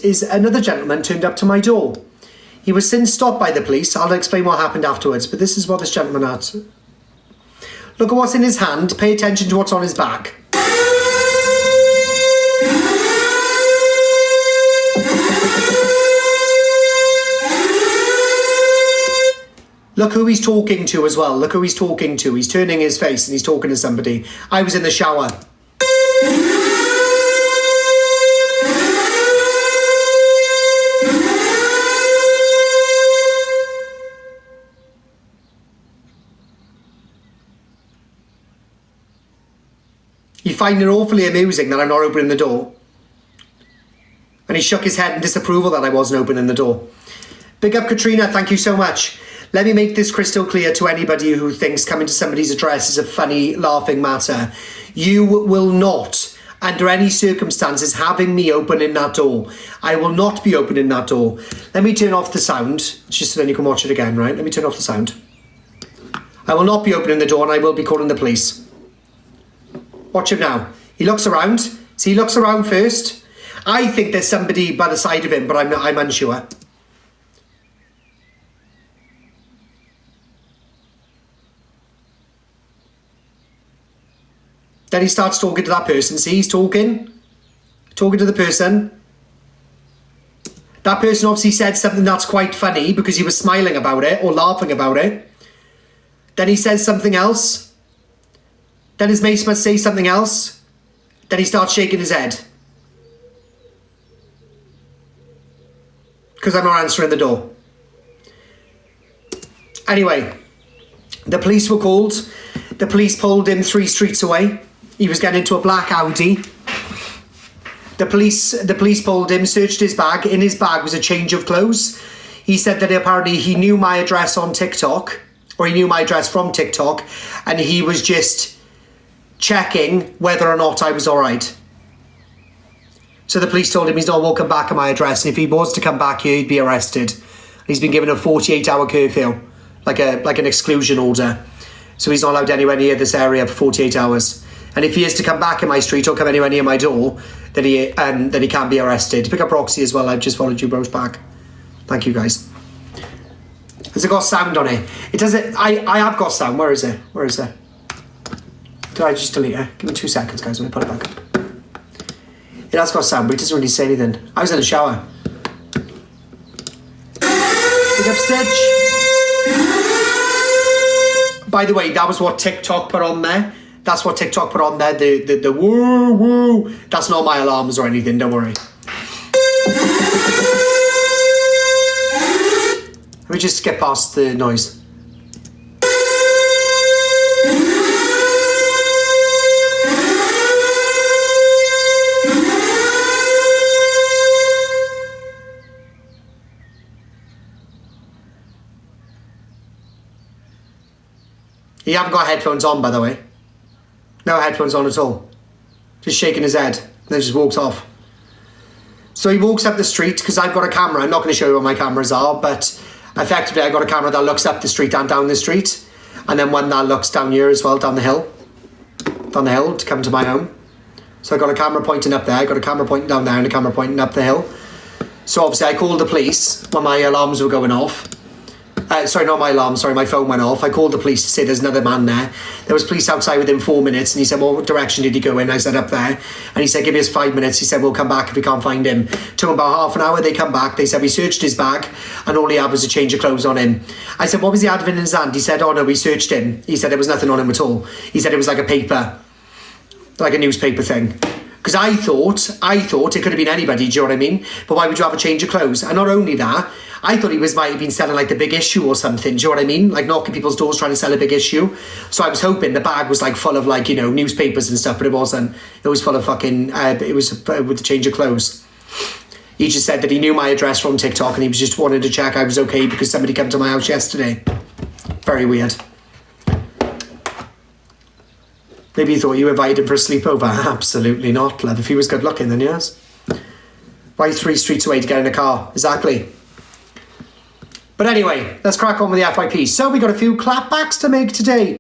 is another gentleman turned up to my door. He was since stopped by the police. I'll explain what happened afterwards, but this is what this gentleman had. Look at what's in his hand. Pay attention to what's on his back. Look who he's talking to as well. Look who he's talking to. He's turning his face and he's talking to somebody. I was in the shower. You find it awfully amusing that I'm not opening the door. And he shook his head in disapproval that I wasn't opening the door. Big up Katrina, thank you so much. Let me make this crystal clear to anybody who thinks coming to somebody's address is a funny, laughing matter. You will not, under any circumstances, having me opening that door. I will not be opening that door. Let me turn off the sound, just so then you can watch it again, right? Let me turn off the sound. I will not be opening the door and I will be calling the police. Watch him now. He looks around. See, he looks around first. I think there's somebody by the side of him, but I'm unsure. Then he starts talking to that person. See, he's talking to the person. That person obviously said something that's quite funny because he was smiling about it or laughing about it. Then he says something else. Then his mates must say something else. Then he starts shaking his head. Because I'm not answering the door. Anyway, the police were called. The police pulled him 3 streets away. He was getting into a black Audi. The police pulled him, searched his bag. In his bag was a change of clothes. He said that apparently he knew my address on TikTok, or he knew my address from TikTok, and he was just checking whether or not I was all right. So the police told him he's not welcome back at my address, and if he was to come back here, he'd be arrested. He's been given a 48-hour curfew, like an exclusion order. So he's not allowed anywhere near this area for 48 hours. And if he is to come back in my street or come anywhere near my door, then he can be arrested. Pick up Roxy as well. I've just followed you bros back. Thank you, guys. Has it got sound on it? It doesn't. I have got sound. Where is it? Where is it? Did I just delete it? Give me 2 seconds, guys. Let me put it back up. It has got sound, but it doesn't really say anything. I was in the shower. Pick up Stitch. By the way, that was what TikTok put on there. That's what TikTok put on there. The woo woo. That's not my alarms or anything. Don't worry. Let me just get past the noise. You haven't got headphones on, by the way. No headphones on at all. Just shaking his head. Then just walks off. So he walks up the street, because I've got a camera. I'm not going to show you what my cameras are, but effectively I've got a camera that looks up the street and down the street. And then one that looks down here as well, down the hill. Down the hill to come to my home. So I've got a camera pointing up there. I've got a camera pointing down there and a camera pointing up the hill. So obviously I called the police when my alarms were going off. Sorry, not my alarm, sorry, my phone went off. I called the police to say there's another man there. There was police outside within 4 minutes, and he said, well, what direction did he go in? I said, up there. And he said, give us 5 minutes. He said, we'll come back if we can't find him. Took him about half an hour, they come back. They said, we searched his bag, and all he had was a change of clothes on him. I said, what was he having in his hand? He said, oh no, we searched him. He said, there was nothing on him at all. He said it was like a paper, like a newspaper thing. Because I thought it could have been anybody, do you know what I mean? But why would you have a change of clothes? And not only that, I thought he might have been selling like the Big Issue or something, do you know what I mean? Like knocking people's doors trying to sell a Big Issue. So I was hoping the bag was like full of like, you know, newspapers and stuff, but it wasn't. It was full of fucking, it was with the change of clothes. He just said that he knew my address from TikTok and he was just wanted to check I was okay because somebody came to my house yesterday. Very weird. Maybe you thought you invited him for a sleepover. Absolutely not, love. If he was good looking, then yes. Why 3 streets away to get in a car? Exactly. But anyway, let's crack on with the FYP. So we got a few clapbacks to make today.